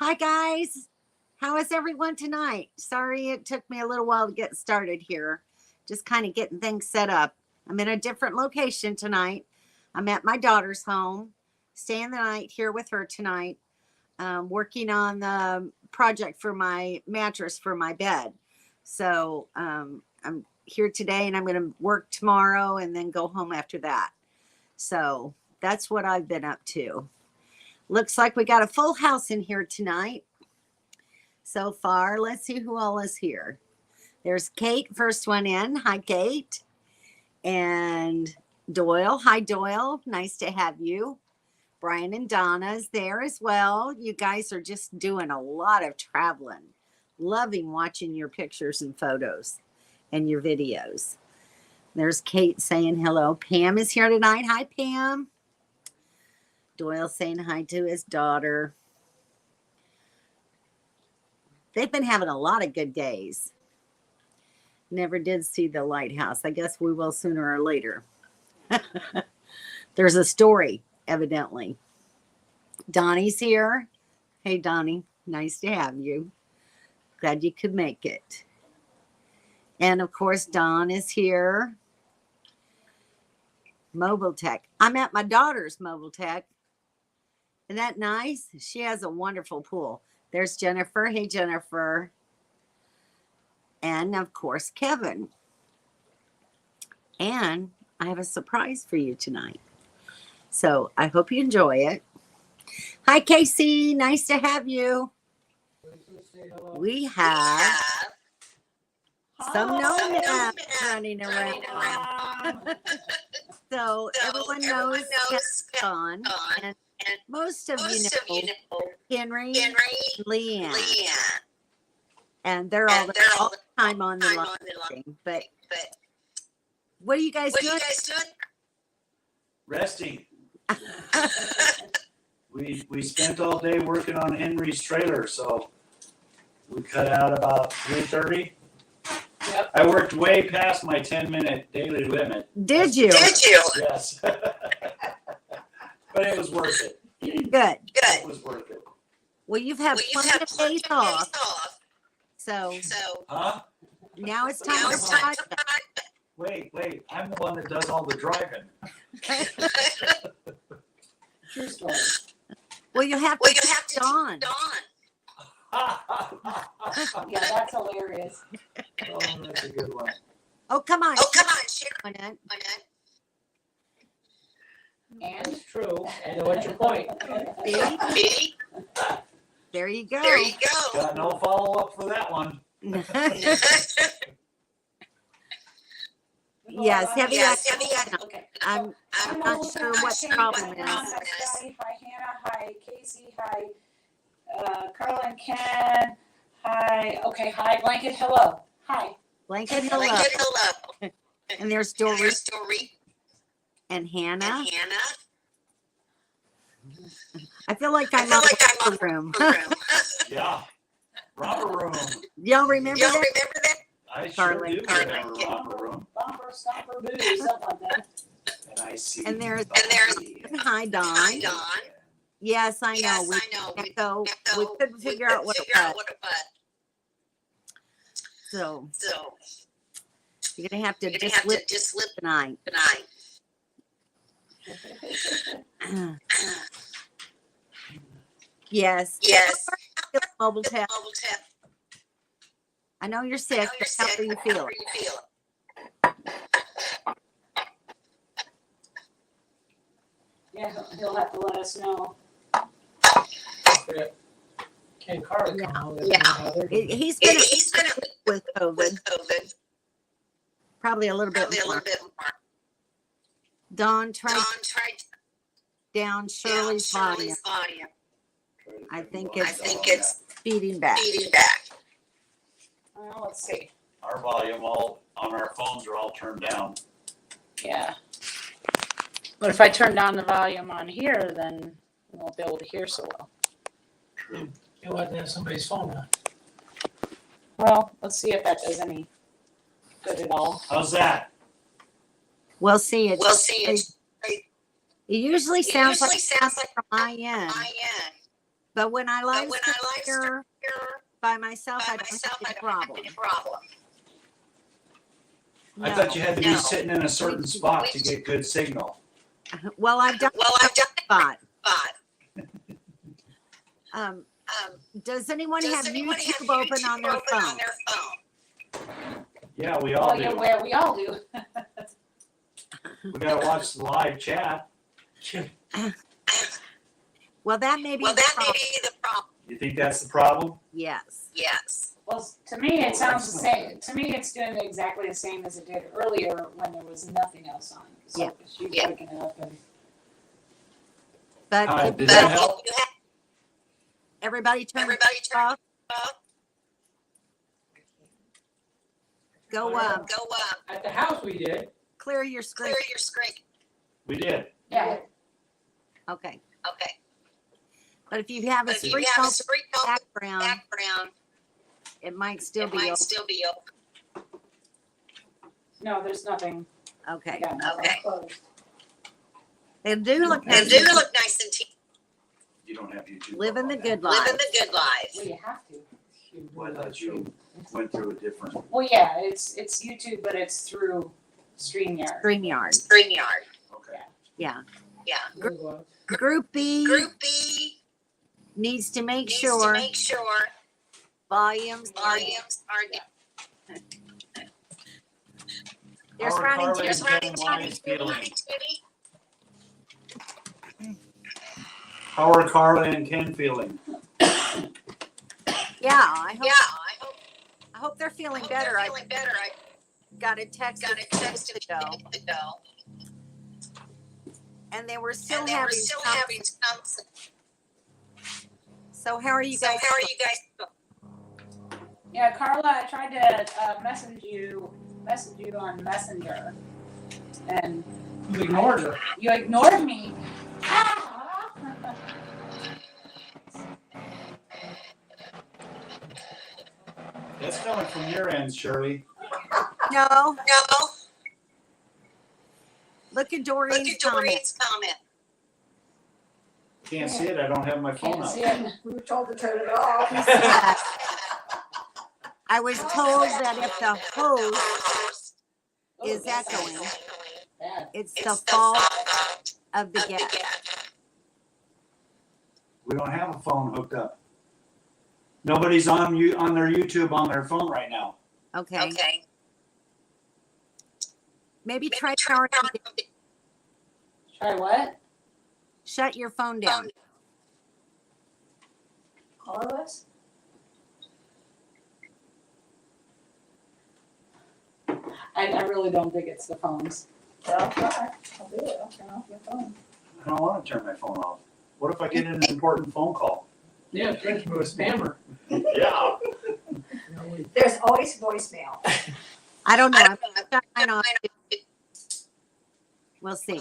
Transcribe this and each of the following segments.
Hi, guys. How is everyone tonight? Sorry it took me a little while to get started here. Just kind of getting things set up. I'm in a different location tonight. I'm at my daughter's home, staying the night here with her tonight, working on the project for my mattress for my bed. So I'm here today and I'm going to work tomorrow and then go home after that. So that's what I've been up to. Looks like we got a full house in here tonight so far. Let's see who all is here. There's Kate, first one in. Hi, Kate. And Doyle. Hi, Doyle. Nice to have you. Brian and Donna is there as well. You guys are just doing a lot of traveling. Loving watching your pictures and photos and your videos. There's Kate saying hello. Pam is here tonight. Hi, Pam. Doyle saying hi to his daughter. They've been having a lot of good days. Never did see the lighthouse. I guess we will sooner or later. There's a story, evidently. Donnie's here. Hey, Donnie. Nice to have you. Glad you could make it. And, of course, Don is here. Mobile Tech. I'm at my daughter's Mobile Tech. Isn't that nice? She has a wonderful pool. There's Jennifer. Hey, Jennifer. And, of course, Kevin. And I have a surprise for you tonight. So I hope you enjoy it. Hi, Casey. Nice to have you. We have some nomads running around. So everyone knows Kevin. And most of you know Henry and Leanne. And they're all the time on the live stream. But what are you guys doing? Resting. We spent all day working on Henry's trailer, so we cut out about 3:30. Yep. I worked way past my 10-minute daily limit. Did you? Yes. But it was worth it. Good. It was worth it. Well, you've had plenty of days off. So now it's time to start. Wait. I'm the one that does all the driving. True story. Well, you have to Dawn. Yeah, that's hilarious. Oh, that's a good one. Oh, come on. Share on it. And True. And what's your point? See? There you go. Got no follow-up for that one. Yes, heavy action. okay. I'm not sure what the problem is. Hi, Scotty. Hi, Hannah. Hi, Casey. Hi, Carla and Ken. Hi. Okay. Hi, Blanket. Hello. Hi. Blanket, hello. And there's Dory and Hannah. I feel like I'm on the room. Yeah. Romper room. Y'all remember that? I sure do Carly. remember romper room. Bumper, stopper, boo, something like that. And I see. And there's hi, Dawn. Hi, Dawn. Yes, I know. We couldn't figure out what it was. So you're gonna have to just slip tonight. Yes. Mobile tap. I know you're sick, but how do you feel? Yeah, he'll have to let us know. Can Carla come home? He's gonna with COVID. Probably a little bit more. Dawn tried down Shirley's volume. I think it's feeding back. Well, let's see. Our volume all on our phones are all turned down. Yeah. But if I turn down the volume on here, then we won't be able to hear so well. True. You'll have to have somebody's phone on. Well, let's see if that does any good at all. How's that? We'll see. It usually sounds like from my end. But when I live here by myself, I don't have any problem. I thought you had to be sitting in a certain spot to get good signal. Well, I've done spot. Does anyone have YouTube open on their phone? Yeah, we all Yeah, do. well, we all do. We gotta watch the live chat. Well, that may be the problem. You think that's the problem? Yes. Well, to me, it sounds the same. To me, it's doing exactly the same as it did earlier when there was nothing else on. So Yeah. she's waking it up and. But Did that help? everybody turn off. Go At the house we did. clear your screen. We did. Yeah. Okay. But if you have a screen open background, it might still be open. No, there's nothing. Okay. Yeah, nothing closed. They do look nice. You don't have YouTube. Living the on good that. life. Well, you have to. Well, I thought you went through a different. Well, yeah, it's YouTube, but it's through StreamYard. StreamYard. Okay. Yeah. Google. Group B needs to make sure volumes are. There's How are running Carly tears. and Ken Wise feeling? How are Carla and Ken feeling? Yeah, I hope they're feeling better. I got a text a few days ago, and they were still having some. So how are you guys? Yeah, Carla, I tried to message you on Messenger, and You ignored her. you ignored me. Ah! That's coming from your end, Shirley. No. Look at Doreen's comment. Can't see it. I don't have my phone Can't out. see it. We were told to turn it off. I was told that if the host is echoing, Bad. it's the fault of the guest. We don't have a phone hooked up. Nobody's on their YouTube on their phone right now. Okay. Maybe try powering it. Try what? Shut your phone down. All of us? I really don't think it's the phones. Well, I'll try. I'll do it. I'll turn off your phone. I don't want to turn my phone off. What if I get an important phone call? Yeah, thank you, a spammer. Yeah. There's always voicemail. I don't know. I'm gonna shut mine off. We'll see.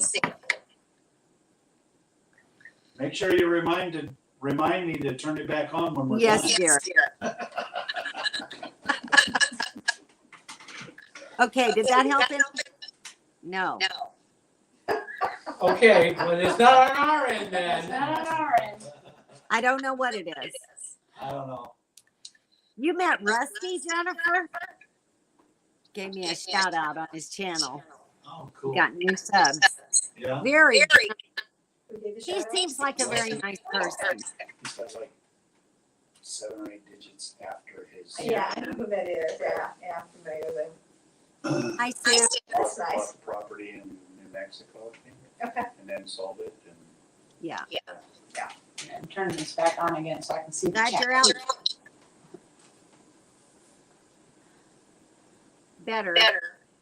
Make sure you remind me to turn it back on when we're Yes, done. dear. Okay, did that help? No. Okay, well, it's not on our end It's then. not on our end. I don't know what it is. I don't know. You met Rusty, Jennifer? Gave me a shout out on his channel. Oh, cool. Got new subs. Yeah. Very. Who gave the He shout out? seems like a very nice person. He's got like 7 or 8 digits after his. Yeah, I know who that is. Yeah, I'm familiar with him. Hi, Sue. That's nice. Bought the property in New Mexico, I think. Okay. And then sold it and. Yeah. And turn this back on again so I can see the Glad chat. you're out. Better.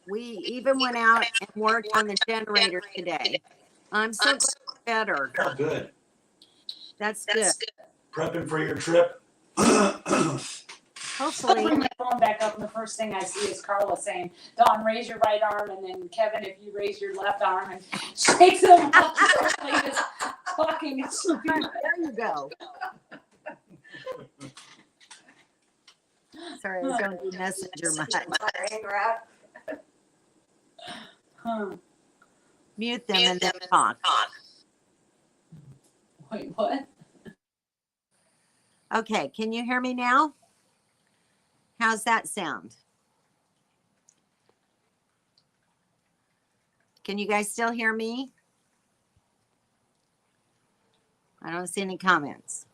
We even went out and worked on the generator today. I'm so glad better. Oh, good. That's good. Prepping for your trip. I'll Hopefully, bring my phone back up and the first thing I see is Carla saying, Dawn, raise your right arm, and then Kevin, if you raise your left arm, and shakes them up. Like it's fucking stupid. there you go. Sorry, I don't do messenger much. Hang around. Huh. Mute them and then talk. Wait, what? Okay, can you hear me now? How's that sound? Can you guys still hear me? I don't see any comments.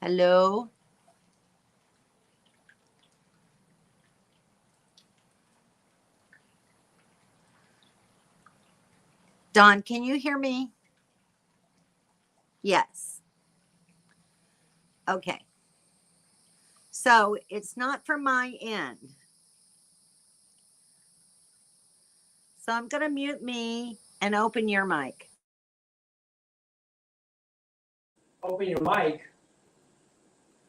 Hello? Dawn, can you hear me? Yes. Okay. So it's not from my end. So I'm going to mute me and open your mic. Open your mic.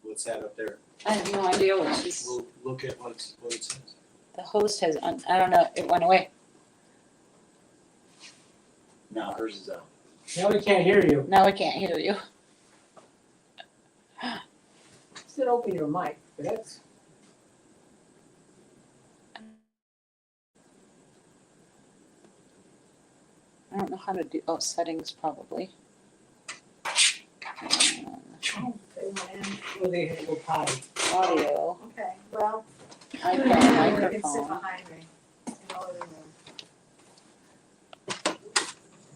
What's that up there? I have no idea what she's, We'll look at what it says. the host has, I don't know, it went away. Now hers is out. Now we can't hear you. Now we can't hear you. Said open your mic, but that's. I don't know how to do, oh, settings probably. Well, they go potty. Audio, Okay, well, iPad, you can sit microphone. behind me. in the living room.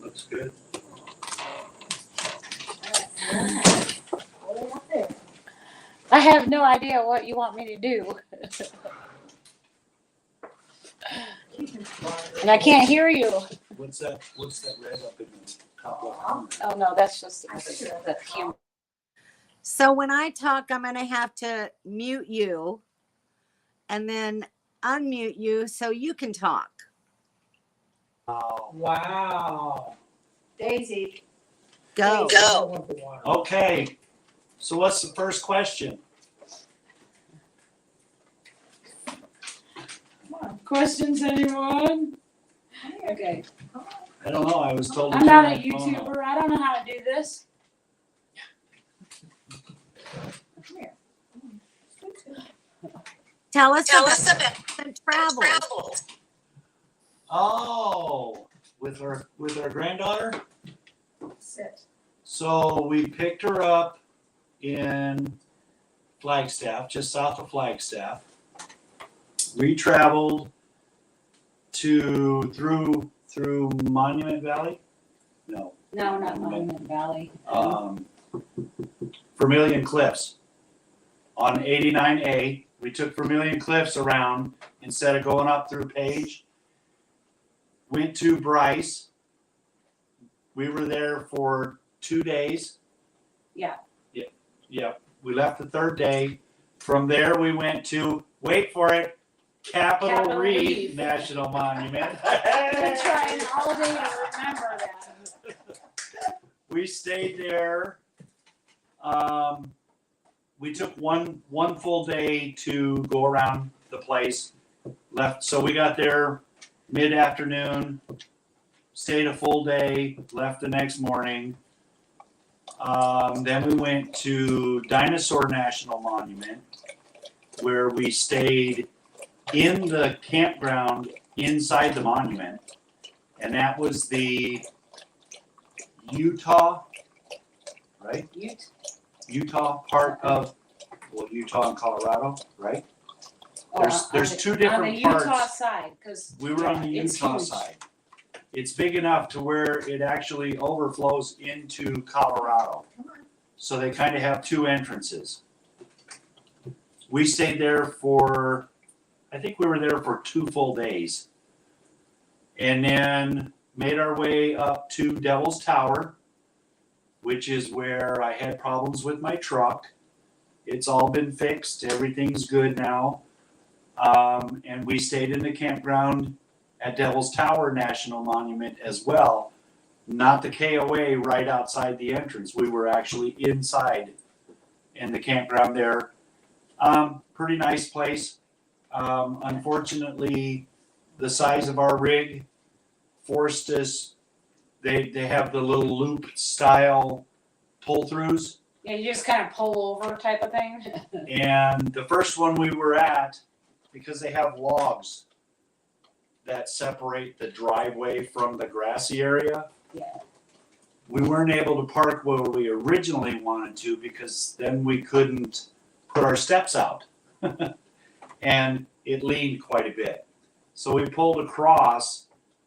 Looks good. What do they want there? I have no idea what you want me to do. And I can't hear you. What's that red up in the top left corner? Oh, no, that's just I see the camera. So when I talk, I'm going to have to mute you and then unmute you so you can talk. Wow. Wow. Daisy. Go. I want the water. Okay, so what's the first question? Come on, Questions, anyone? come here. Okay. Come on. I don't know, I was told to I'm turn not a my phone off. YouTuber. I don't know how to do this. Come here. Scoot, scoot. Tell us about the travel. Oh, with our granddaughter? Sit. So we picked her up in Flagstaff, just south of Flagstaff. We traveled through Monument Valley? No. No, not Monument Valley. Vermilion Cliffs. On 89A, we took Vermilion Cliffs around instead of going up through Page. Went to Bryce. We were there for 2 days. Yeah. Yeah. We left the third day. From there, we went to, wait for it, Capitol Reef Reef. National Monument. Been trying all day to remember that. We stayed there. We took one full day to go around the place. Left, so we got there mid-afternoon, stayed a full day, left the next morning. Then we went to Dinosaur National Monument, where we stayed in the campground inside the monument. And that was the Utah, right? Utah part of, well, Utah and Colorado, right? There's two different On the Utah parts. side, because. We were on the Utah side. It's big enough to where it actually overflows into Colorado. So they kind of have two entrances. We stayed there for, I think we were there for 2 full days. And then made our way up to Devil's Tower, which is where I had problems with my truck. It's all been fixed. Everything's good now. And we stayed in the campground at Devil's Tower National Monument as well. Not the KOA right outside the entrance. We were actually inside in the campground there. Pretty nice place. Unfortunately, the size of our rig forced us. They have the little loop style pull throughs. Yeah, you just kind of pull over type of thing. And the first one we were at, because they have logs that separate the driveway from the grassy area. Yeah. we weren't able to park where we originally wanted to because then we couldn't put our steps out. And it leaned quite a bit. So we pulled across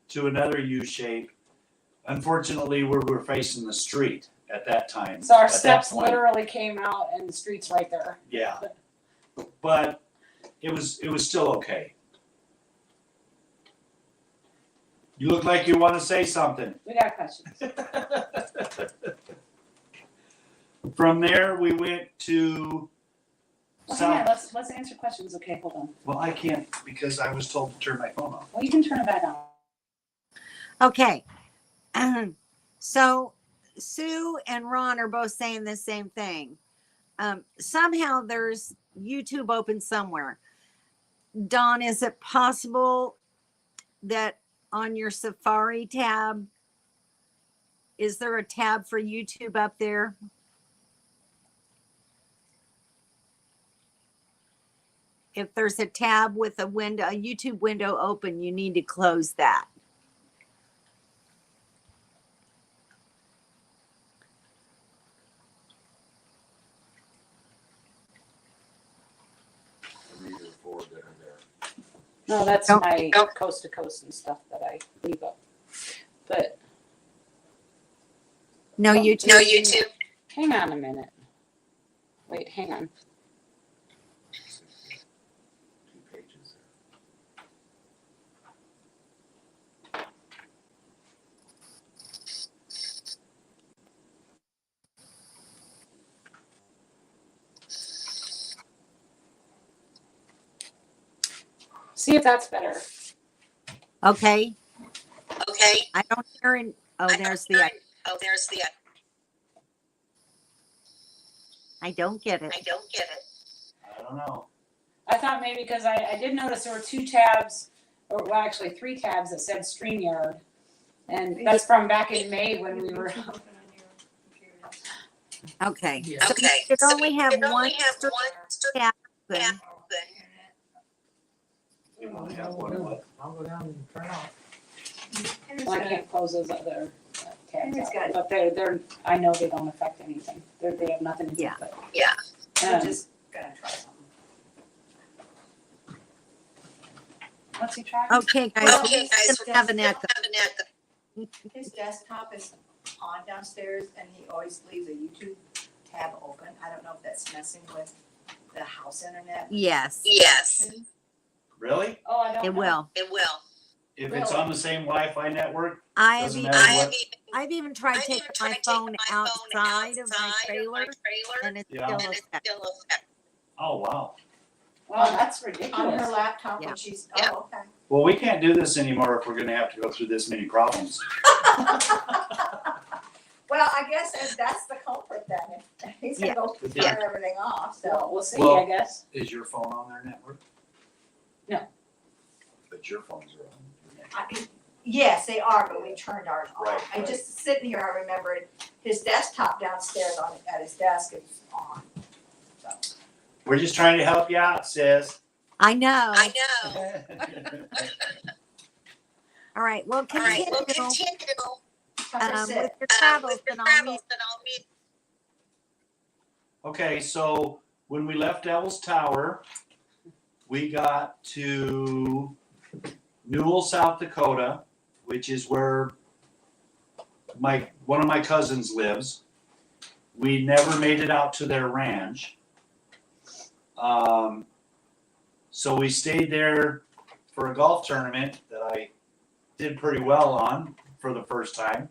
to another U shape. Unfortunately, we were facing the street at that time. So our At that steps point. literally came out and the street's right there. Yeah. But it was still okay. You look like you want to say something. We got questions. From there, we went to Well, hang on, south. let's answer questions. Okay, hold on. Well, I can't because I was told to turn my phone off. Well, you can turn it back on. Okay. So Sue and Ron are both saying the same thing. Somehow there's YouTube open somewhere. Dawn, is it possible that on your Safari tab, is there a tab for YouTube up there? If there's a tab with a window, a YouTube window open, you need to close that. No, that's Don't- my coast to coast and stuff that I leave up. But No YouTube. hang on a minute. Wait, hang on. See if that's better. Okay. Okay. I don't hear it. Oh, there's the. there's the. I don't get it. I don't get it. I don't know. I thought maybe because I did notice there were 2 tabs, or well, actually 3 tabs that said StreamYard. And that's from back in May when we were. Okay. Yeah. So Okay. you So only have we one only have stream one tab tab open. open. We only have one what? I'll go down and turn off. Well, I can't close those other tabs It's out, got- but they're, I know they don't affect anything. They have nothing to do Yeah. with it. Yeah. I'm Um, just gonna try something. What's he trying? Okay, guys. Well, we're Okay, guys, just gonna have an echo. have an echo. His desktop is on downstairs and he always leaves a YouTube tab open. I don't know if that's messing with the house internet. Yes, Yes, Really? Oh, I don't know. it will. it will. If it's on the same Wi-Fi network, I have Doesn't even, matter I what- have even, I've even tried I've taking even my tried phone taking my phone outside of my outside of trailer, my trailer, and it's Yeah. still and it's effective. still effective. oh wow. Well, that's On ridiculous. her laptop Yeah. when she's, Yeah. oh, okay. Well, we can't do this anymore if we're gonna have to go through this many problems. Well, I guess that's the culprit then. He's gonna go Yeah. turn everything off, So so. we'll see, Well- I guess. Is your phone on their network? No. But your phones are on your network. Yes, they are, but we turned ours Right, off. I right. just sitting here, I remembered his desktop downstairs at his desk is on. So, We're just trying to help you out, sis. I know. I know. All right, well, All right, continue we'll continue. have her with sit. your travels, With your and I'll meet. travels, then I'll meet. Okay, so when we left Devil's Tower, we got to Newell, South Dakota, which is where one of my cousins lives. We never made it out to their ranch. So we stayed there for a golf tournament that I did pretty well on for the first time.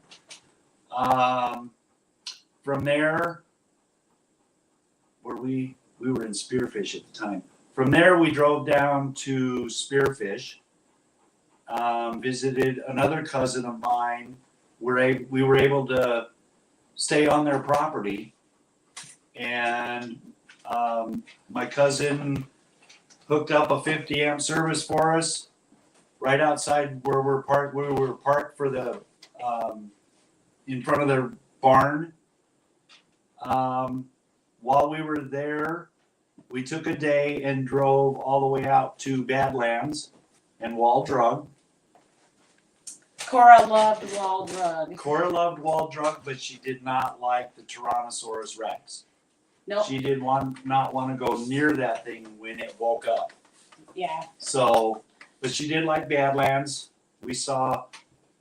From there, where we were in Spearfish at the time. From there, we drove down to Spearfish, visited another cousin of mine. We were able to stay on their property, and my cousin hooked up a 50 amp service for us right outside where we were parked for the in front of their barn. While we were there, we took a day and drove all the way out to Badlands and Wall Drug. Cora loved Wall Drug. Cora loved Wall Drug, but she did not like the Tyrannosaurus Rex. Nope. She did not want to go near that thing when it woke up. Yeah. So, but she did like Badlands.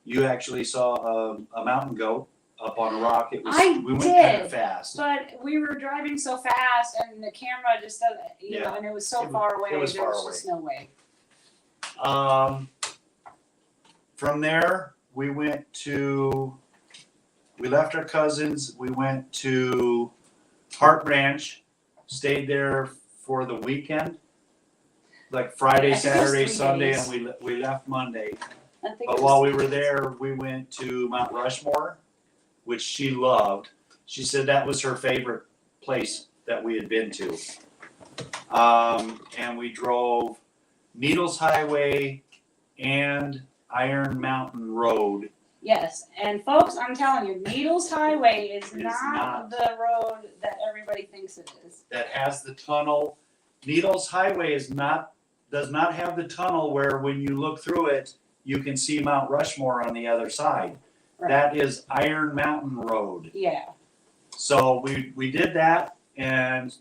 You actually saw a mountain goat up on a rock. We went kind of fast. But we were driving so fast, and the camera just doesn't, you know, and it was so far away. It was there far was away. just no way. From there, we left our cousins. We went to Hart Ranch, stayed there for the weekend, like Friday, I think it was Saturday, 3 Sunday, days. and we left Monday. I think But it while was we were there, we went to Mount Rushmore, which she loved. She said that was her favorite place that we had been to. And we drove Needles Highway and Iron Mountain Road. Yes, and folks, I'm telling you, Needles Highway is It's not not. the road that everybody thinks it is. That has the tunnel. Needles Highway does not have the tunnel where when you look through it, you can see Mount Rushmore on the other side. Right. That is Iron Mountain Road. Yeah. So we did that, and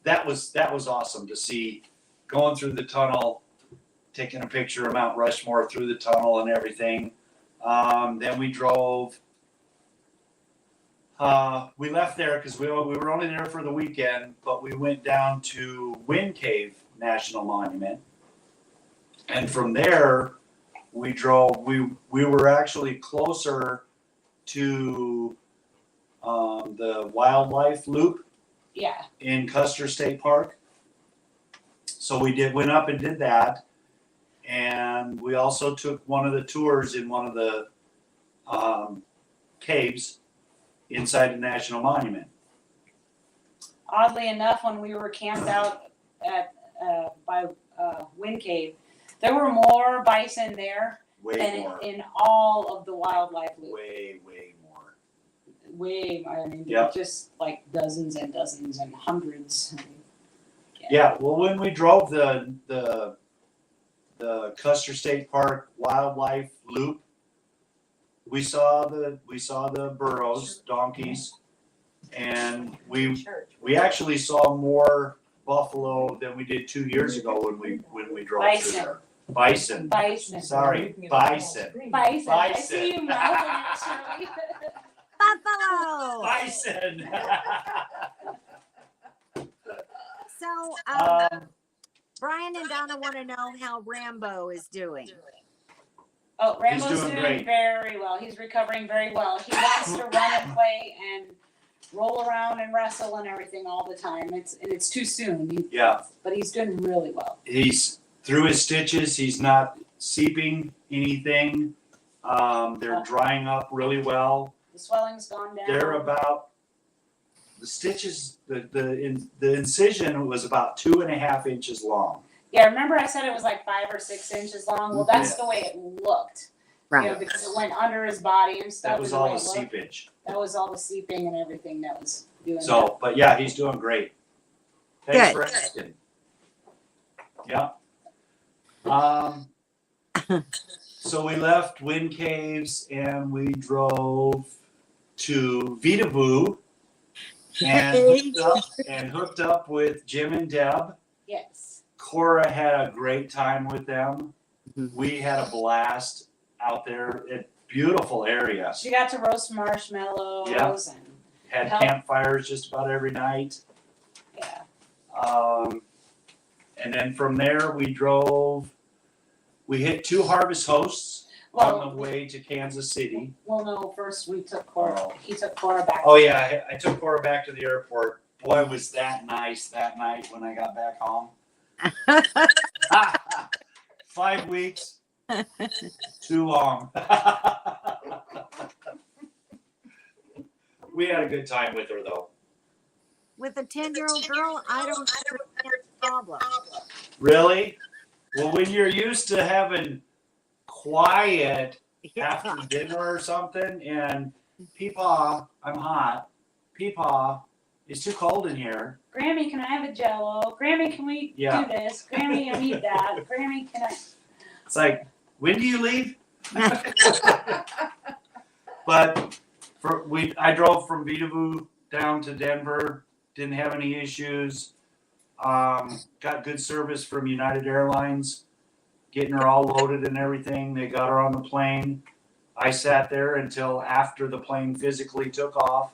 that was awesome to see, going through the tunnel, taking a picture of Mount Rushmore through the tunnel and everything. Then we drove. We left there because we were only there for the weekend, but we went down to Wind Cave National Monument, and from there we drove. We were actually closer to the wildlife loop Yeah. in Custer State Park. So we went up and did that, and we also took one of the tours in one of the caves inside the National Monument. Oddly enough, when we were camped out at by Wind Cave, there were more bison there Way than more. in all of the wildlife loop. Way more. I mean, Yep. just like dozens and dozens and hundreds. Yeah, well, when we drove the Custer State Park wildlife loop, we saw the burros, donkeys, and we actually saw more buffalo than we did 2 years ago when we drove through there. Bison. Bison. Sorry, bison. Bison. I Bison. see you mouthing it, Shirley. Buffalo. Bison. So, Brian and Donna want to know how Rambo is doing. Oh, Rambo's doing doing great. very well. He's recovering very well. He wants to run and play and roll around and wrestle and everything all the time. It's too soon. Yeah. But he's doing really well. He's through his stitches. He's not seeping anything. They're drying up really well. The swelling's gone down. They're about the stitches. The incision was about 2.5 inches long. Yeah, remember I said it was like 5 or 6 inches long? Well, that's the way it looked. You know, because it went under his body and stuff. That was and all way the it looked. seepage. That was all the seeping and everything that was doing that. So, but yeah, he's doing great. Thanks Good. for asking. Yeah. So we left Wind Caves and we drove to Vitaboo and hooked up with Jim and Deb. Yes. Cora had a great time with them. Mhm. We had a blast out there. Beautiful area. She got to roast marshmallows Yeah. and Had Help. campfires just about every night. yeah. And then from there we hit 2 harvest hosts on Well, the way to Kansas City. no, first we took Cora. He took Cora back. Oh yeah, I took Cora back to the airport. Boy, was that nice that night when I got back home. 5 weeks, too long. We had a good time with her though. With a 10-year-old girl, I don't understand the problem. Really? Well, when you're used to having quiet after dinner or something, and Peepaw, I'm hot. Peepaw, it's too cold in here. Grammy, can I have a Jello? Grammy, can we Yeah. do this? Grammy, I need that. Grammy, can I? It's like, when do you leave? But I drove from Vidavoo down to Denver, didn't have any issues. Got good service from United Airlines, getting her all loaded and everything. They got her on the plane. I sat there until after the plane physically took off,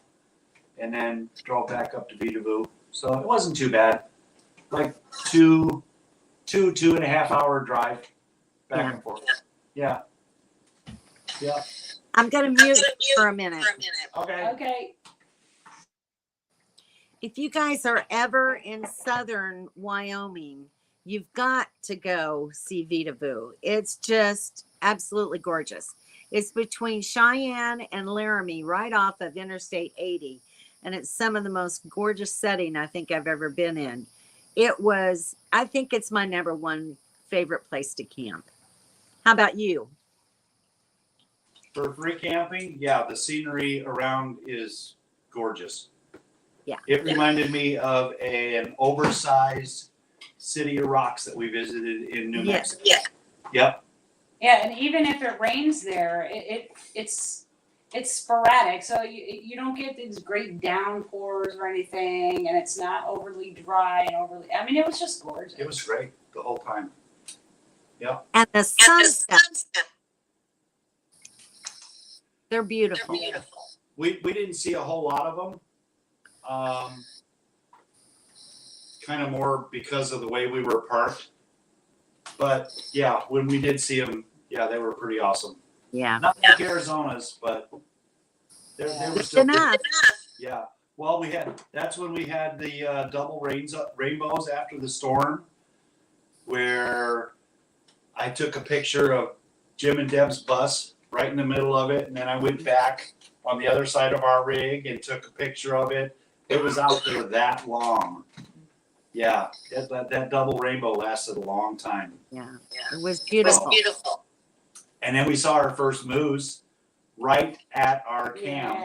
and then drove back up to Vidavoo. So it wasn't too bad. Like two and a half hour drive back and forth. Yeah. Yeah. I'm going to mute for a minute. Okay. Okay. If you guys are ever in southern Wyoming, you've got to go see Vidavoo. It's just absolutely gorgeous. It's between Cheyenne and Laramie, right off of Interstate 80. And it's some of the most gorgeous setting I think I've ever been in. I think it's my number one favorite place to camp. How about you? For free camping, yeah, the scenery around is gorgeous. Yeah. It reminded me of an oversized City of Rocks that we visited in New Yes. Mexico. Yep. Yeah, and even if it rains there, it's sporadic, so you don't get these great downpours or anything, and it's not overly dry and overly. I mean, it was just gorgeous. It was great the whole time. And the sunsets, they're beautiful. We didn't see a whole lot of them. Kind of more because of the way we were parked. But yeah, when we did see them, yeah, they were pretty awesome. Yeah. Not like Arizona's, but they were Good still enough. Yeah. Well, that's when we had the double rainbows after the storm, where I took a picture of Jim and Deb's bus right in the middle of it, and then I went back on the other side of our rig and took a picture of it. It was out there that long. Yeah, that double rainbow lasted a long time. Yeah. It was beautiful. And then we saw our first moose right at our camp.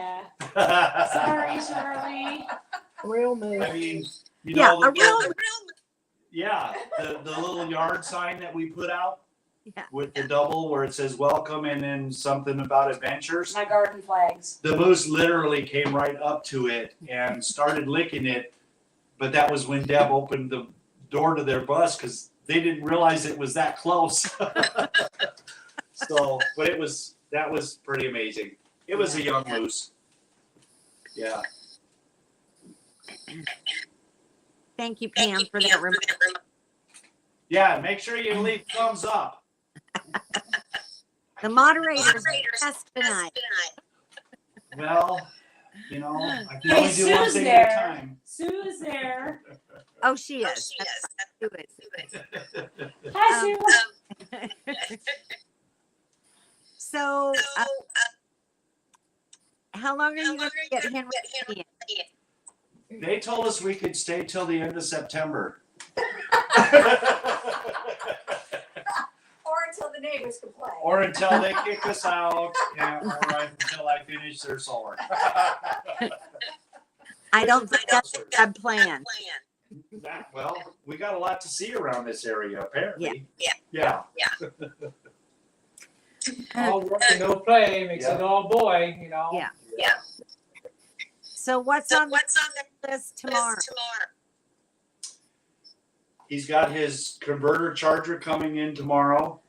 Yeah. Sorry, Shirley. Real me. I mean, you Yeah, know, a real yeah, the little yard sign that we put out Yeah. with the double where it says welcome and then something about adventures. My garden flags. The moose literally came right up to it and started licking it. But that was when Deb opened the door to their bus because they didn't realize it was that close. So, but that was pretty amazing. It was a young moose. Yeah. Thank you, Pam, for that reminder. Yeah, make sure you leave thumbs up. The moderators best tonight. Well, you know, I can Hey, only do one Sue's thing at a there. time. Sue is there. Oh, she is. Sue is. Hi, Um, Sue. So, how long are you going to get Henry in? They told us we could stay till the end of September. Or until the neighbors complain. Or until they kick us out, or until I finish their solar. I don't think that's a bad plan. Well, we got a lot to see around this area, apparently. Yeah. All work and no play makes Yeah. it all boy, you know. Yeah. So what's on the list tomorrow? He's got his converter charger coming in tomorrow.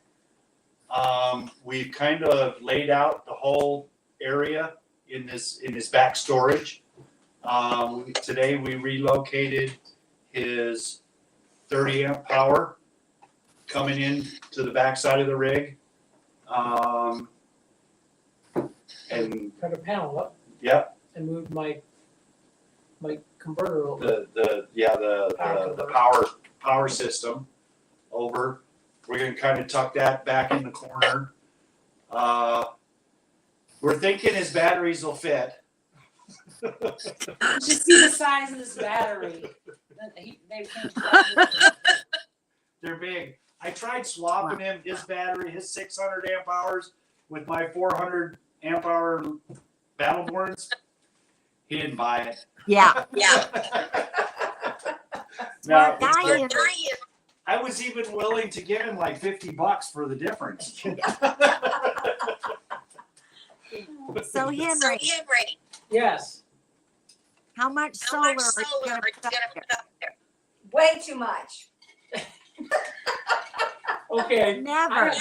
We've kind of laid out the whole area in this back storage. Today we relocated his 30 amp power coming in to the back side of the rig. And Cut a panel up yep, and move my converter over. the power system over. We're gonna kind of tuck that back in the corner. We're thinking his batteries will fit. You should see the size of this battery. They're big. I tried swapping him his battery, his 600 amp hours with my 400 amp hour Battleborns. He didn't buy it. Yeah. No, Smart guy. I was even willing to give him like $50 for the difference. So Henry, Yes. how much solar are you gonna put up there? Way too much. Okay. Never.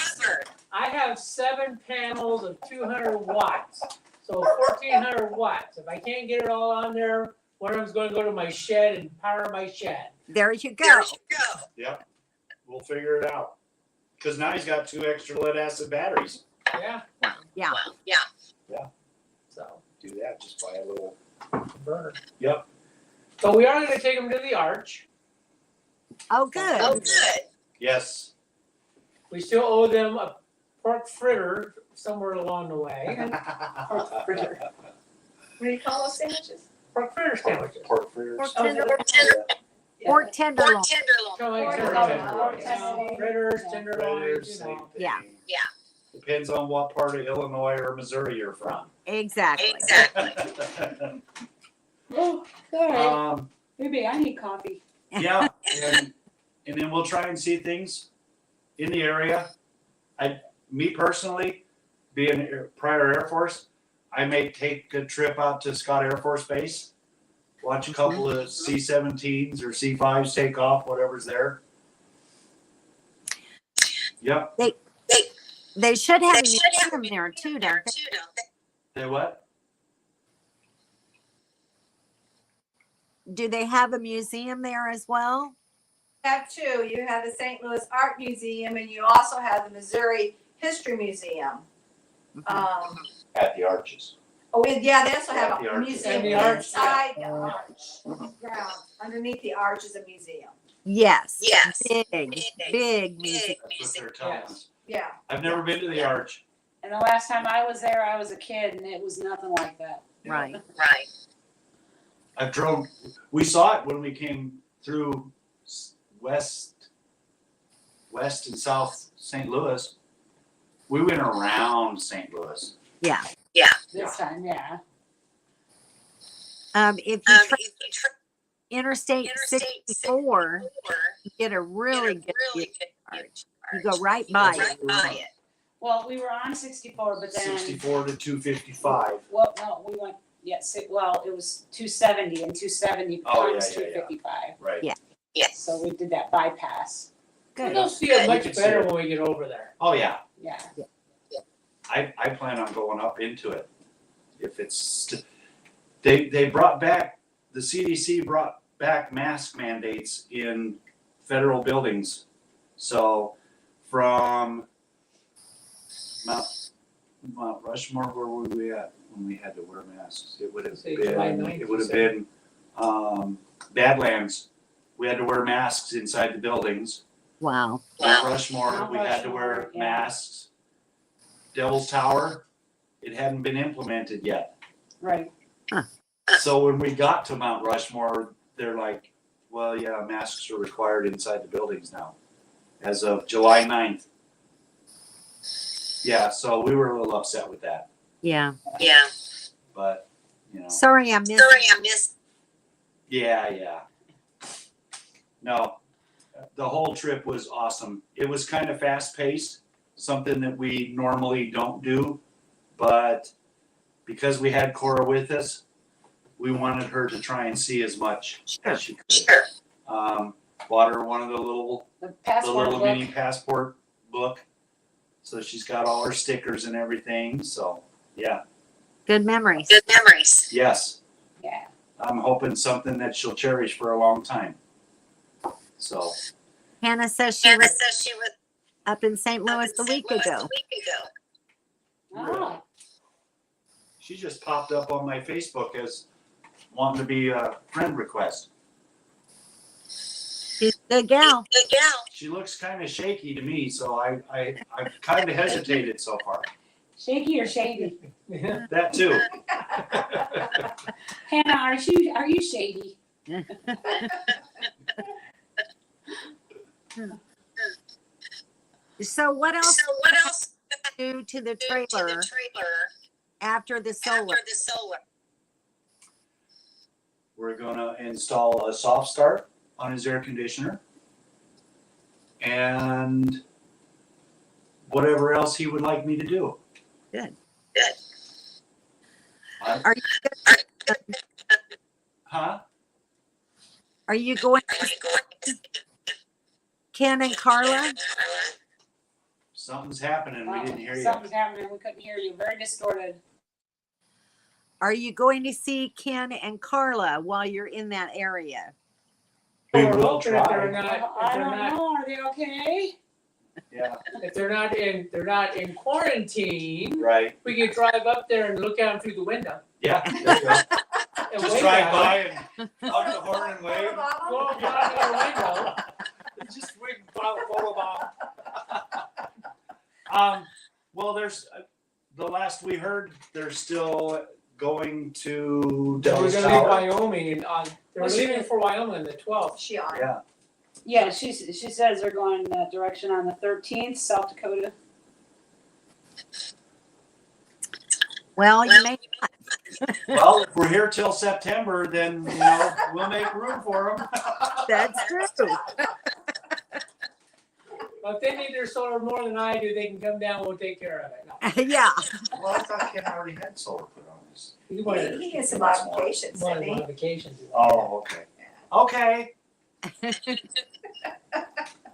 I have 7 panels of 200 watts, so 1,400 watts. If I can't get it all on there, one of them's going to go to my shed and power my shed. There you go. Yep, we'll figure it out. Because now he's got 2 extra lead acid batteries. Yeah. Yeah. So Do that, just buy a little. burner. Yep. So we are going to take them to the arch. Oh, good. Yes. We still owe them a pork fritter somewhere along the way. What do you call those sandwiches? Pork fritter sandwiches. Pork fritters. Pork Oh, tenderloin. Yeah. Pork tenderloin. Kind of like Pork tenderloin. tenderloin. Fritters, Yeah. tenderloins, Fritters, you same know. thing. Yeah. Depends on what part of Illinois or Missouri you're from. Exactly. Oh, sorry. Um, Maybe I need coffee. yeah, and then we'll try and see things in the area. Me personally, being prior Air Force, I may take a trip out to Scott Air Force Base, watch a couple of C-17s or C-5s take off, whatever's there. Yep. They should have a museum there too, don't they? They what? Do they have a museum there as well? Have two. You have the St. Louis Art Museum, and you also have the Missouri History Museum. At the Arches. They also have At the a arch. museum And the arch, inside the arch. Ground. Underneath the arch is a museum. Yes. Yes. Big museum. That's what they're telling us. Yeah. I've never been to the Arch. And the last time I was there, I was a kid, and it was nothing like that. Right. We saw it when we came through west and south St. Louis. We went around St. Louis. Yeah. This time, yeah. If you try Interstate 64, you get a really good view of the arch. You go right by it. Well, we were on 64, but then, 64 to 255. well, no, we went, it was 270, and 270 Oh, becomes yeah, yeah, yeah. 255. Right. Yeah. So we did that bypass. Good. We'll see it You much can see better it. when we get over there. Oh, yeah. Yeah. I plan on going up into it. If it's, they brought back, the CDC brought back mask mandates in federal buildings. So from Mount Rushmore, where were we at when we had to wear masks? It would have Say July 9th, been Badlands. We had to wear masks inside the buildings. Wow. Mount Rushmore, Mount we had to wear Rushmore, yeah. masks. Devil's Tower, it hadn't been implemented yet. Right. So when we got to Mount Rushmore, they're like, well, yeah, masks are required inside the buildings now, as of July 9th. Yeah, so we were a little upset with that, Yeah. but, you know, Sorry, I missed. yeah. No, the whole trip was awesome. It was kind of fast paced, something that we normally don't do, but because we had Cora with us, we wanted her to try and see as much as she could. Bought her one of the little The passport book. mini passport book. So she's got all her stickers and everything. So yeah, Good memories. yes, Yeah. I'm hoping something that she'll cherish for a long time. So Hannah says she was up in St. Louis a week ago. Oh, she just popped up on my Facebook as wanting to be a friend request. She's a good gal. She looks kind of shaky to me, so I've kind of hesitated so far. shaky or shady? That too. Hannah, are you shady? So what else do to the trailer after the solar? We're gonna install a soft start on his air conditioner. and whatever else he would like me to do. Good. I- Huh? Are you going to Ken and Carla? Something's happening. We didn't hear you. Something's happening. We couldn't hear you. Very distorted. Are you going to see Ken and Carla while you're in that area? We We're will hoping if they're try. not, I don't know. Are they okay? Yeah, if they're not in quarantine, right. we could drive up there and look out through the window. Yeah, there you go. And Just wave drive at by them. and honk the horn and wave. Go out our window. Just we photo bomb. Well, there's the last we heard, they're still going to They were Devil's gonna leave Tower. Wyoming and they're Well, leaving for Wyoming on the 12th. She on? Yeah, Yeah, she says they're going that direction on the 13th, South Dakota. Well, you may. well, if we're here till September, then, we'll make room for them. That's true. But if they need their solar more than I do, they can come down, we'll take care of it. No. Yeah. Well, I thought Ken already had solar put on his. He wanted, He gets some modifications, wanted didn't he? modifications. Oh, okay. Okay.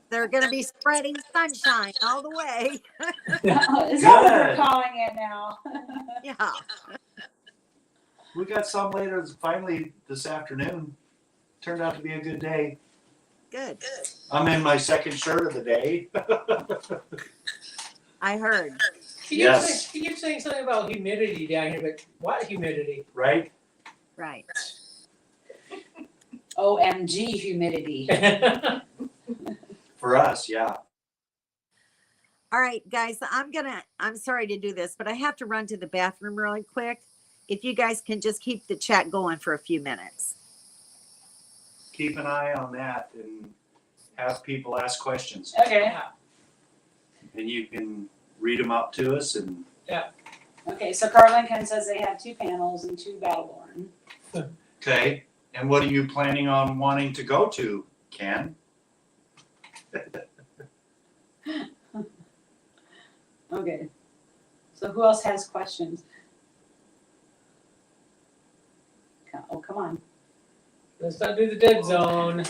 They're going to be spreading sunshine all the way. Is that what they're Good. calling it now? Yeah. We got some later finally this afternoon. Turned out to be a good day. Good. I'm in my second shirt of the day. I heard. Yes. He keeps saying something about humidity down here, but what humidity? Right? Right. OMG humidity. For us, yeah. All right, guys, I'm sorry to do this, but I have to run to the bathroom really quick. If you guys can just keep the chat going for a few minutes. Keep an eye on that and have people ask questions. Okay. And you can read them up to us and Okay, so Carlincoln says they have 2 panels and 2 Battleborn. okay. And what are you planning on wanting to go to, Ken? Okay. So who else has questions? Oh, come on. Let's not do the dead zone.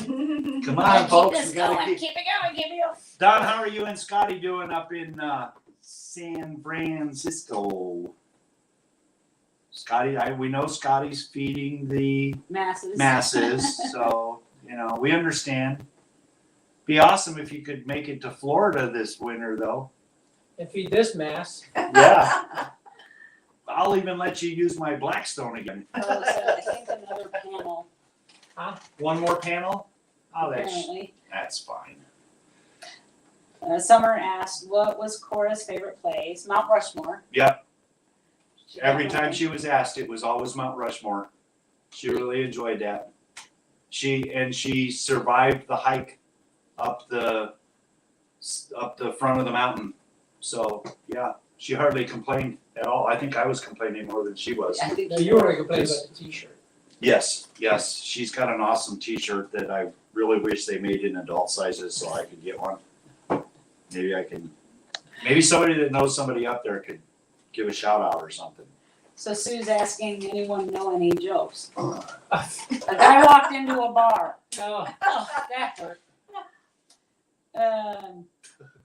Come on, folks. Keep We this gotta going. keep. Keep it going. Keep it going. Don, how are you and Scotty doing up in San Francisco? Scotty, we know Scotty's feeding the masses, so we understand. Be awesome if you could make it to Florida this winter, though. And feed this mass. Yeah, I'll even let you use my Blackstone again. Oh, so I think another panel. One more panel? Oh, Apparently. that's fine. Summer asked, what was Cora's favorite place? Mount Rushmore. Yep. She Every definitely- time she was asked, it was always Mount Rushmore. She really enjoyed that. She survived the hike up the front of the mountain. So yeah, she hardly complained at all. I think I was complaining more than she was. I think No, you were complaining about the t-shirt. Yes, she's got an awesome T-shirt that I really wish they made in adult sizes so I could get one. Maybe somebody that knows somebody up there could give a shout out or something. So Sue's asking, anyone know any jokes? A guy walked into a bar. Oh, Oh, that hurt.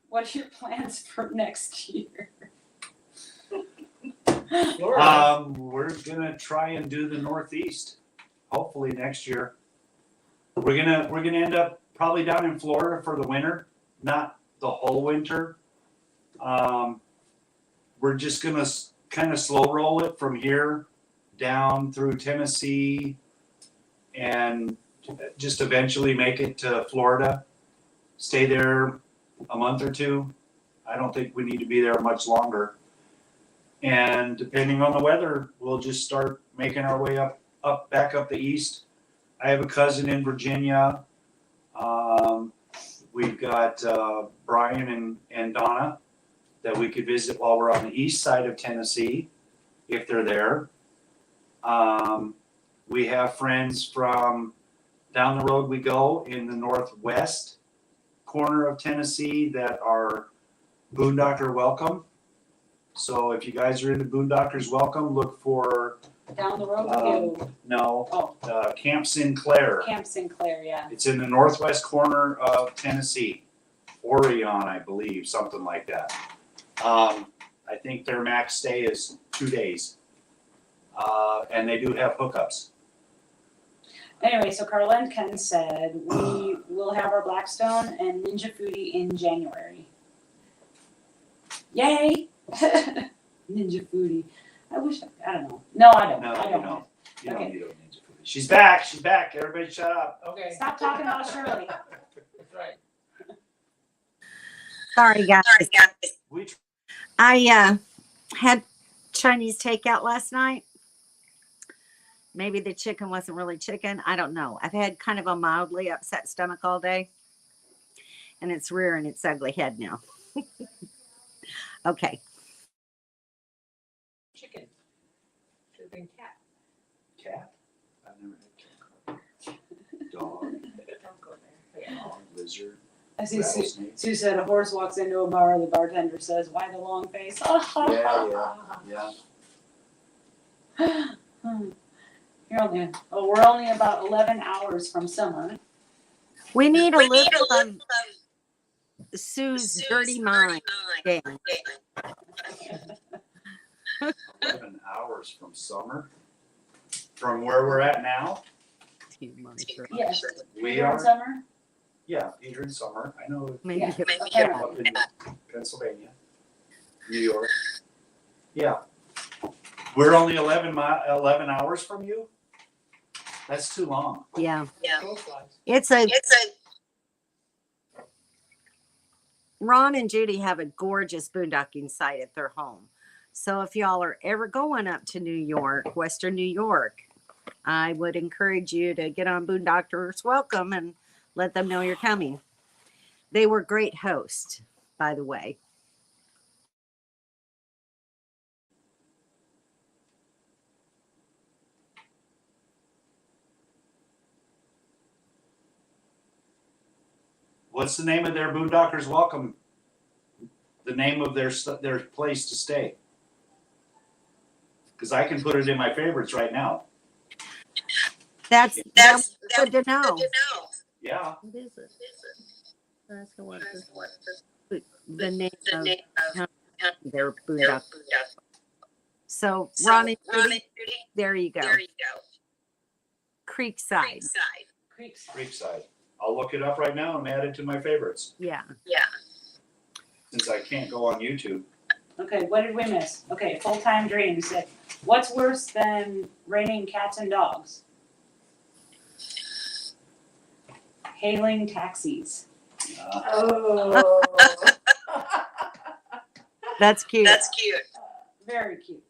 What are your plans for next year? Florida. We're gonna try and do the Northeast, hopefully next year. We're gonna end up probably down in Florida for the winter, not the whole winter. We're just gonna kind of slow roll it from here down through Tennessee and just eventually make it to Florida. Stay there a month or two. I don't think we need to be there much longer. And depending on the weather, we'll just start making our way back up the east. I have a cousin in Virginia. We've got Brian and Donna that we could visit while we're on the east side of Tennessee, if they're there. We have friends from down the road we go in the Northwest. corner of Tennessee that are Boondocker welcome. So if you guys are into Boondockers welcome, look for Down the road, Camp Sinclair. Camp Sinclair, yeah. It's in the northwest corner of Tennessee, Orion, I believe, something like that. I think their max stay is 2 days, and they do have hookups. Anyway, so Carlenkin said we will have our Blackstone and Ninja Foodie in January. Yay! Ninja Foodie. I wish I don't know. No, I don't. No, I you don't. don't. You don't Okay. need a ninja food. She's back. She's back. Everybody, shut up. Okay. Stop talking about Shirley. That's right. Sorry, guys. We I had Chinese takeout last night. Maybe the chicken wasn't really chicken. I don't know. I've had kind of a mildly upset stomach all day, and it's rearing its ugly head now. Okay. Chicken. Should have been cat. cat. I've never had cat. Dog, Don't go there. dog, lizard, I see Sue, rattlesnake. Sue said a horse walks into a bar. The bartender says, "Why the long face?" Yeah. We're only about 11 hours from summer. We need a little of Sue's dirty mind game. 11 hours from summer. From where we're at now, Yes. we You're in are. summer. Yeah, Peter in summer. I know. Maybe Yeah. Up in Pennsylvania, New York. Yeah. We're only 11 hours from you? That's too long. Yeah. Crow flies. It's a Ron and Judy have a gorgeous boondocking site at their home. So if y'all are ever going up to New York, Western New York, I would encourage you to get on Boondockers Welcome and let them know you're coming. They were great hosts, by the way. What's the name of their Boondockers Welcome? The name of their place to stay? Because I can put it in my favorites right now. That's good to know. Yeah. What is it? The name of their boondock. So Ron and Judy, there you go. Creekside. Creekside. I'll look it up right now and add it to my favorites. Yeah. Since I can't go on YouTube. Okay, what did we miss? Okay, full-time dream said, what's worse than raining cats and dogs? Hailing taxis. Oh. That's cute. Very cute.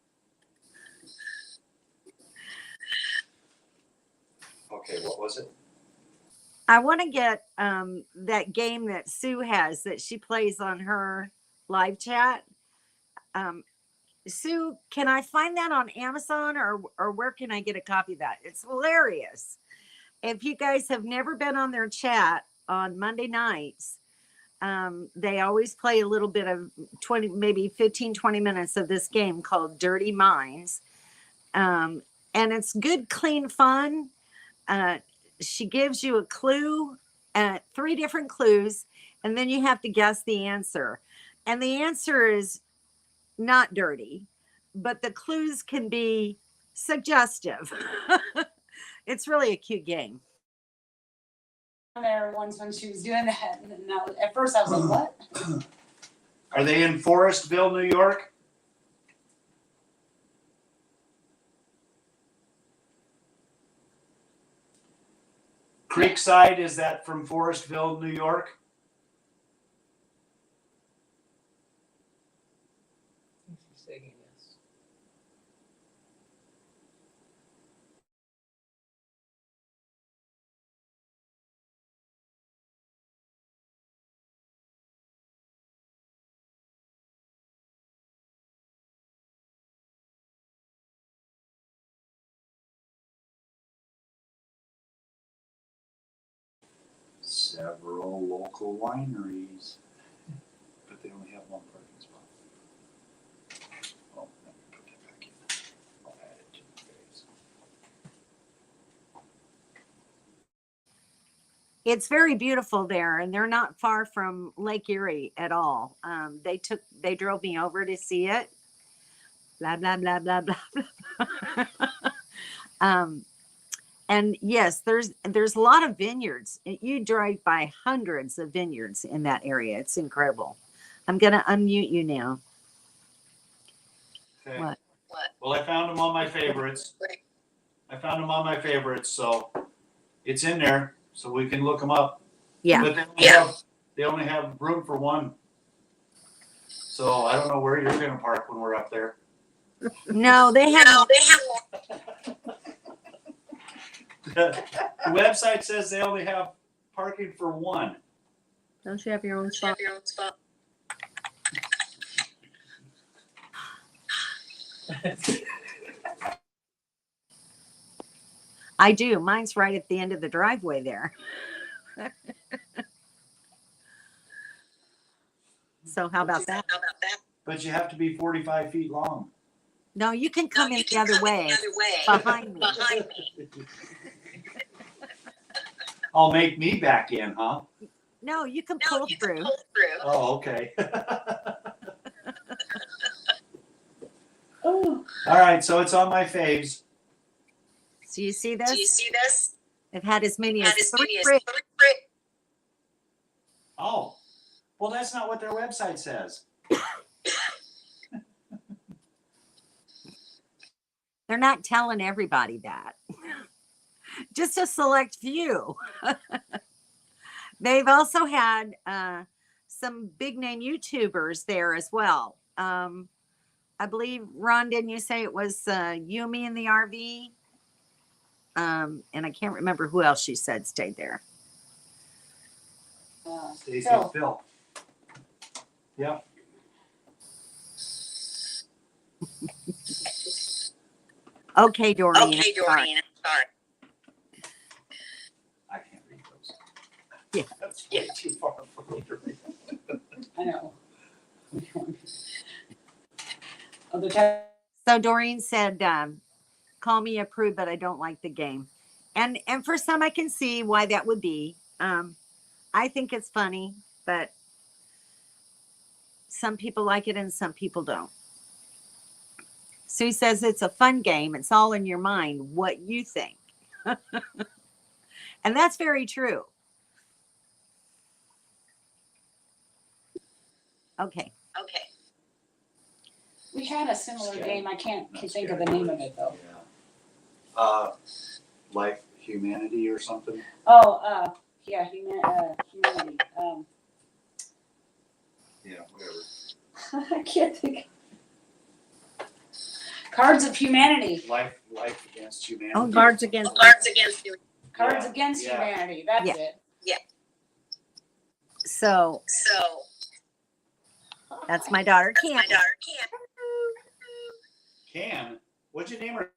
Okay, what was it? I want to get that game that Sue has that she plays on her live chat. Sue, can I find that on Amazon or where can I get a copy of that? It's hilarious. If you guys have never been on their chat on Monday nights, they always play a little bit of 20, maybe 15, 20 minutes of this game called Dirty Minds. And it's good, clean fun. She gives you a clue, 3 different clues, and then you have to guess the answer. And the answer is not dirty, but the clues can be suggestive. It's really a cute game. There once when she was doing that, and at first I was like, what? Are they in Forestville, New York? Creekside, is that from Forestville, New York? She's saying yes. several local wineries, but they only have one parking spot. Oh, let me put that back in. I'll add it to the face. It's very beautiful there, and they're not far from Lake Erie at all. They drove me over to see it. Blah blah blah blah blah. Blah. And yes, there's a lot of vineyards. You drive by hundreds of vineyards in that area. It's incredible. I'm gonna unmute you now. Okay. What? Well, I found them on my favorites. So it's in there, so we can look them up. Yeah. But they only have room for one. So I don't know where you're gonna park when we're up there. No, they have. The website says they only have parking for one. Don't you have your own spot? I do. Mine's right at the end of the driveway there. So how about that? But you have to be 45 feet long. No, you can come in the other way behind me. I'll make me back in, huh? No, you can pull through. Oh, okay. Oh, All right, so it's on my faves. So you see this? I've had as many as three. Oh, well, that's not what their website says. They're not telling everybody that. Just a select few. They've also had some big name YouTubers there as well. I believe, Ron, didn't you say it was Yumi in the RV? And I can't remember who else she said stayed there. Stacy Phil. and Phil. Yep. Okay, Doreen. Sorry. I can't read those. Yeah. That's way too far for me to read. I know. Other time. So Doreen said, call me a prude, but I don't like the game. And for some, I can see why that would be. I think it's funny, but some people like it and some people don't. Sue says it's a fun game. It's all in your mind, what you think. And that's very true. Okay. We had a similar game. I can't think of the name of it though. Yeah. Life, humanity, or something. Oh, yeah, humanity. Yeah, whatever. I can't think. Cards of Humanity. Life against humanity. Oh, Cards Against Cards Against Yeah. Humanity. That's Yeah. it. So that's my daughter, Can? What'd you name her?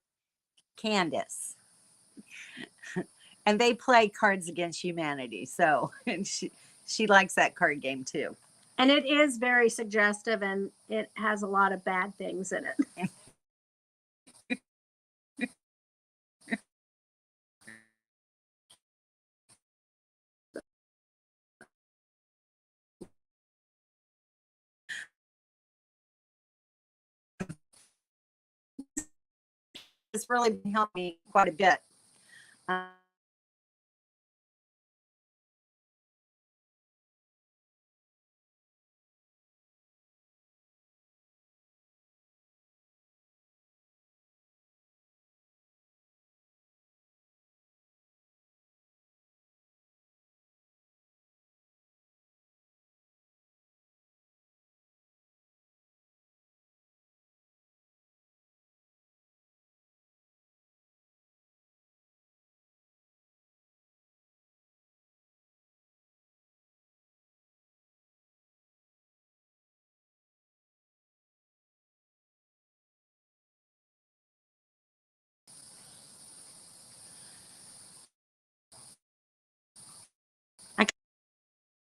Candace. And they play Cards Against Humanity. So and she likes that card game too. And it is very suggestive and it has a lot of bad things in it. It's really helped me quite a bit.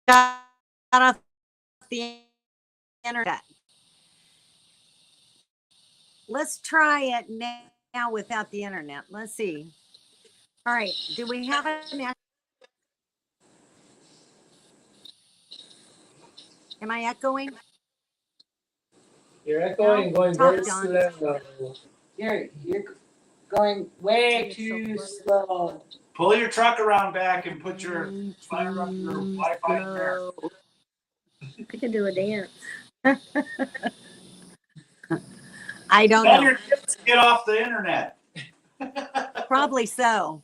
got off the internet. Let's try it now without the internet. Let's see. All right. Do we have an? Am I echoing? You're echoing and going Talk, very John. slow. You're going way It's so too slow. slow. Pull your truck around back and put your fire up your Wi-Fi in there. I could do a dance. I don't Tell know. your kids to get off the internet. Probably so.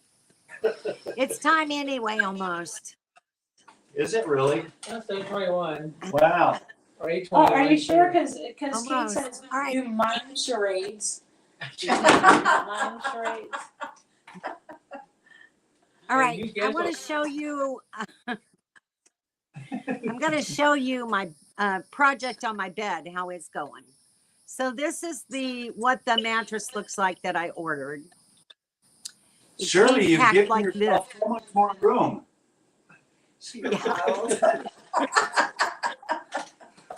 It's time anyway, almost. Is it really? That's 8:21 Wow. or Oh, 8:21. are you sure? Because Kate Almost. says All right. do mind charades. Mind charades. All And right. you I guys want will- to show you. I'm going to show you my project on my bed, how it's going. So this is what the mattress looks like that I ordered. It Surely came you've packed given like yourself so much more room. Yeah.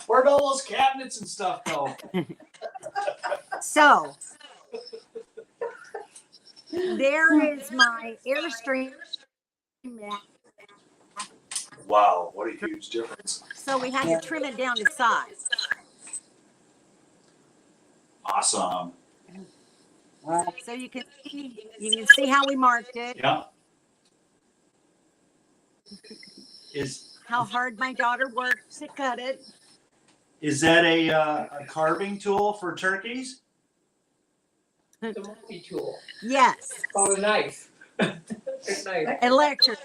Where'd all those cabinets and stuff go? So there is my Airstream mat. Wow, what a huge difference. So we had to trim it down to size. Awesome. So you can see how we marked it, Yeah. how hard my daughter worked to cut it. Is that a carving tool for turkeys? It's a multi-tool. Yes, Called a knife. It's a knife. electric.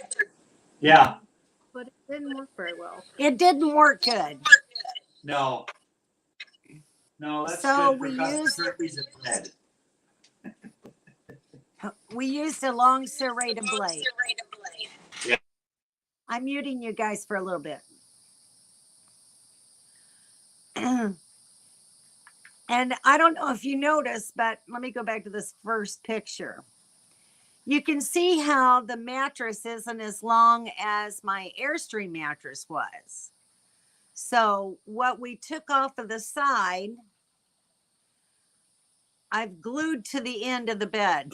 Yeah. But it didn't work very well. It didn't work good. No. No, that's So good for we cutting used- turkeys and bread. We used a long serrated blade. Yeah. I'm muting you guys for a little bit. And I don't know if you noticed, but let me go back to this first picture. You can see how the mattress isn't as long as my Airstream mattress was. So what we took off of the side, I've glued to the end of the bed.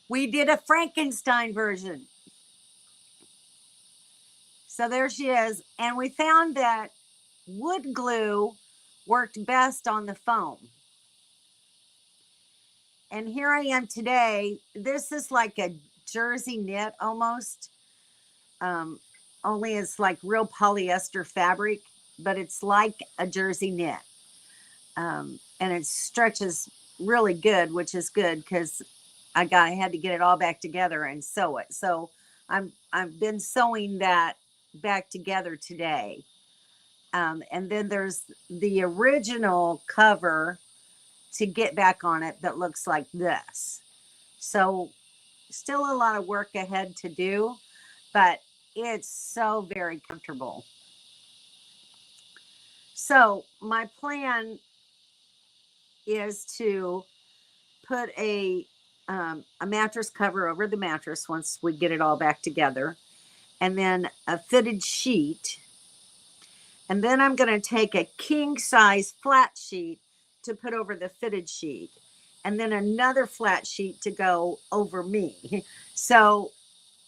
We did a Frankenstein version. So there she is. And we found that wood glue worked best on the foam. And here I am today. This is like a jersey knit almost. Only it's like real polyester fabric, but it's like a jersey knit. And it stretches really good, which is good because I had to get it all back together and sew it. So I've been sewing that back together today. And then there's the original cover to get back on it that looks like this. So still a lot of work ahead to do, but it's so very comfortable. So my plan is to put a mattress cover over the mattress once we get it all back together, and then a fitted sheet. And then I'm going to take a king size flat sheet to put over the fitted sheet, and then another flat sheet to go over me. So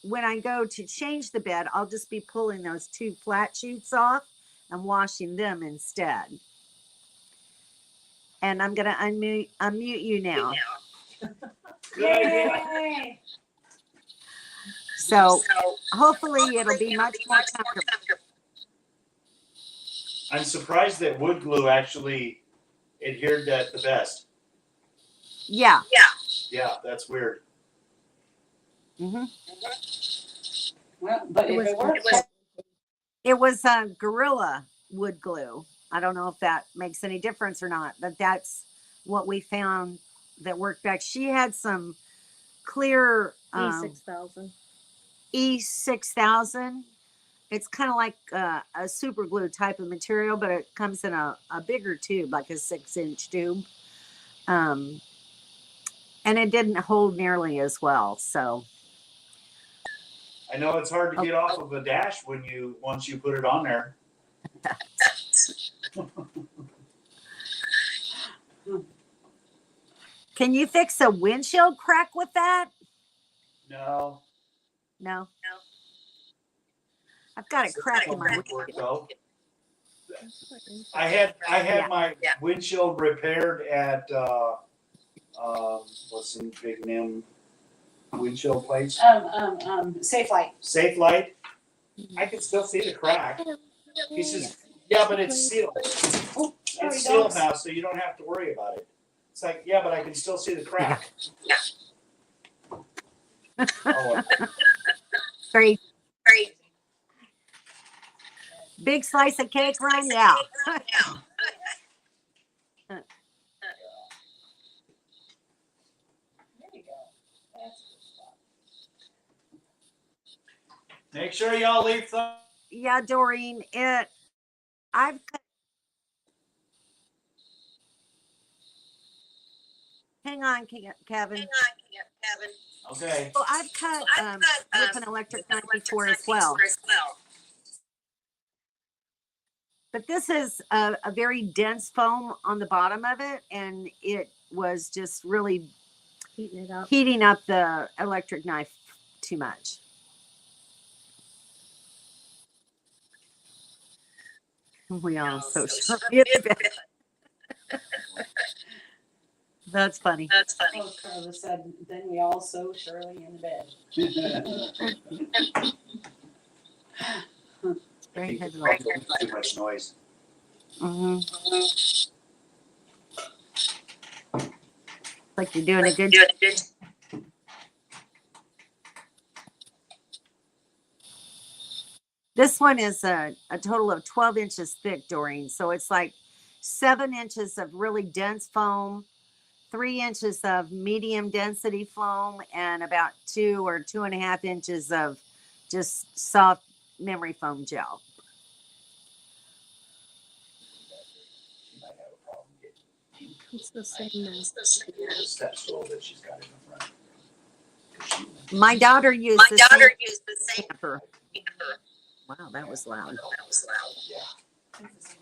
when I go to change the bed, I'll just be pulling those two flat sheets off and washing them instead. And I'm going to unmute you now. Yay! So hopefully it'll be much more comfortable. I'm surprised that wood glue actually adhered that the best. Yeah. Yeah, that's weird. Mm-hmm. Well, but if it works, It was Gorilla wood glue. I don't know if that makes any difference or not, but that's what we found that worked back. She had some clear E6000. E6000. It's kind of like a super glue type of material, but it comes in a bigger tube, like a 6-inch tube. And it didn't hold nearly as well. So I know it's hard to get off of a dash once you put it on there. Can you fix a windshield crack with that? No. No. I've got a crack in my Work, windshield. though. I had Yeah. my windshield repaired at what's the big name windshield place? Safe light. Safe Light. I can still see the crack. He says, yeah, but it's sealed. Oh, sorry, It's sealed dogs. now, so you don't have to worry about it. It's like, yeah, but I can still see the crack. Oh, Very Great. big slice of cake run. Yeah. There you go. That's good stuff. make sure y'all leave Yeah, Doreen. I've cut. Hang on, Kevin. Hang on, Kevin. Okay. Well, I've cut with an electric knife before as well. But this is a very dense foam on the bottom of it, and it was just really heating up the electric knife too much. We all so sorry. That's funny. That's funny. Oh, Carla said, then we all sew Shirley in bed. Very heavy. Too much noise. Mhm. Like you're doing a good Doing good. This one is a total of 12 inches thick, Doreen. So it's like 7 inches of really dense foam, 3 inches of medium density foam, and about 2 or 2.5 inches of just soft memory foam gel. It's the same as The step stool that she's got in the front. My daughter used My the daughter same used the same camper. camper. Wow, that was loud. That was loud.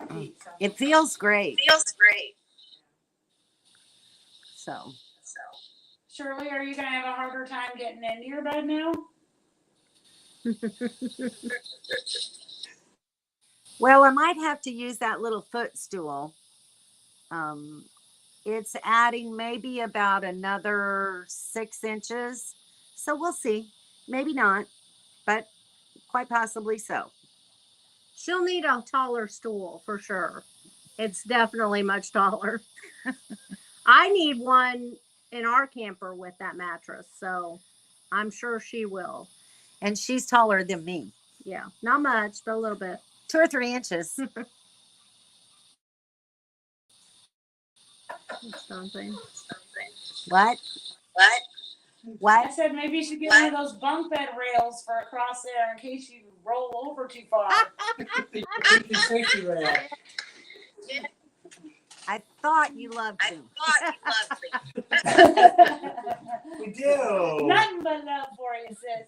Yeah. It feels great. Feels great. So So Shirley, are you gonna have a harder time getting into your bed now? well, I might have to use that little footstool. It's adding maybe about another 6 inches. So we'll see. Maybe not, but quite possibly so. she'll need a taller stool for sure. It's definitely much taller. I need one in our camper with that mattress, so I'm sure she will. And she's taller than me. Yeah, not much, but a little bit. 2 or 3 inches. Something. What? what? I What? said maybe you should get one of those bunk bed rails for across there in case you roll over too far. Safety rail. I thought you loved I me. thought you loved me. We do. Nothing but love for you, sis.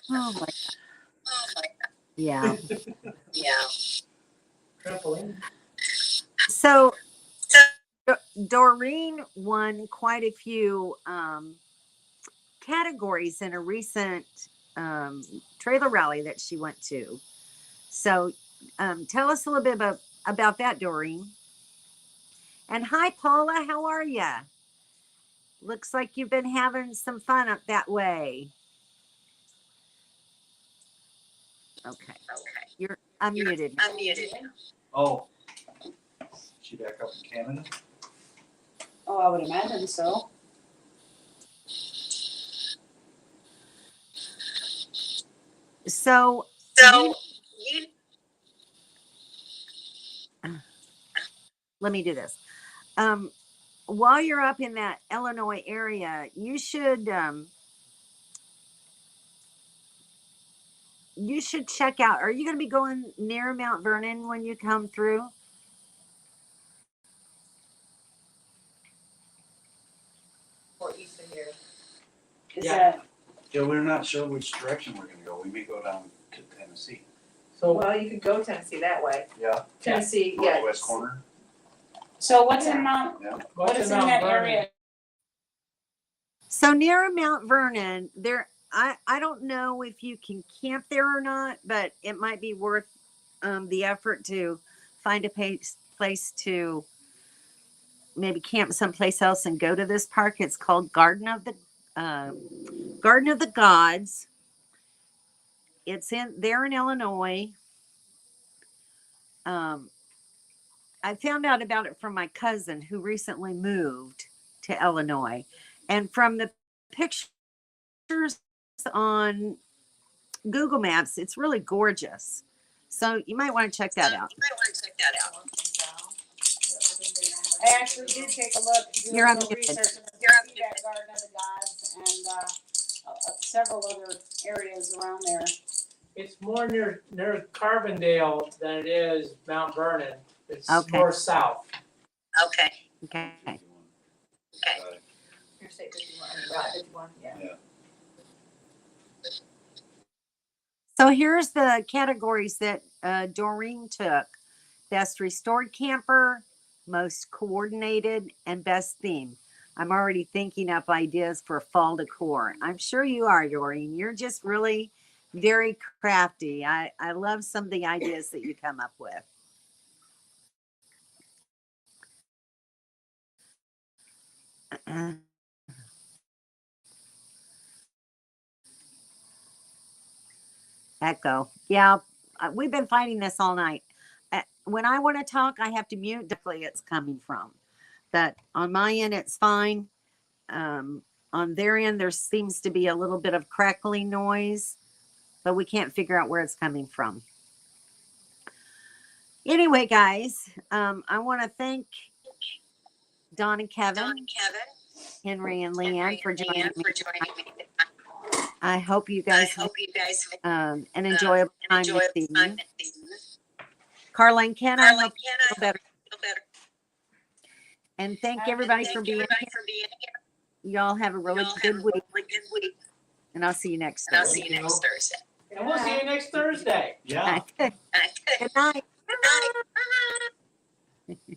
Oh my. Oh my God. Yeah. Yeah. Trampoline. So So Doreen won quite a few categories in a recent trailer rally that she went to. So tell us a little bit about that, Doreen. And hi, Paula. How are you? Looks like you've been having some fun up that way. Okay. You're unmuted. I'm muted. Oh. She back up in Canada? Oh, I would imagine so. So So you let me do this. While you're up in that Illinois area, you should check out. Are you going to be going near Mount Vernon when you come through? Or east of here. Is Yeah. that, Yeah, we're not sure which direction we're gonna go. We may go down to Tennessee. So, Well, you could go Tennessee that way. Yeah. Tennessee, yeah. Northwest corner. so what's in Mount, Yeah. what is in Mount that Vernon? area? So near Mount Vernon, I don't know if you can camp there or not, but it might be worth the effort to find a place to maybe camp someplace else and go to this park. It's called Garden of the Gods. It's there in Illinois. I found out about it from my cousin who recently moved to Illinois, and from the pictures on Google Maps, it's really gorgeous. So you might want to check that out. You might want to check that out. I actually did take a look, do a You're little unmuted. research, and You're see that Garden of the Gods and, several other areas around there. it's more near Carbondale than it is Mount Vernon. It's Okay. more south. Okay. Okay. Okay. Interstate 51, Route 51, yeah. So here's the categories that Doreen took: best restored camper, most coordinated, and best theme. I'm already thinking up ideas for fall decor. I'm sure you are, Doreen. You're just really very crafty. I love some of the ideas that you come up with. Echo. Yeah, we've been fighting this all night. When I want to talk, I have to mute. Definitely, it's coming from. But on my end, it's fine. On their end, there seems to be a little bit of crackling noise, but we can't figure out where it's coming from. Anyway, guys, I want to thank Don and Kevin, Don and Kevin, Henry and Henry Leanne for and joining Leanne me. for joining me. I hope you I guys hope you guys had an enjoyable time enjoy this the evening. time this evening. Carla and Ken, I Carla, hope can you I feel better. feel better? And thank And everybody for Thank being everybody here. for being here. Y'all have a really Y'all have good a week, really good week. and I'll see you next And I'll Thursday. see you next Thursday. And we'll see you next Thursday. Yeah. Good night. Good night.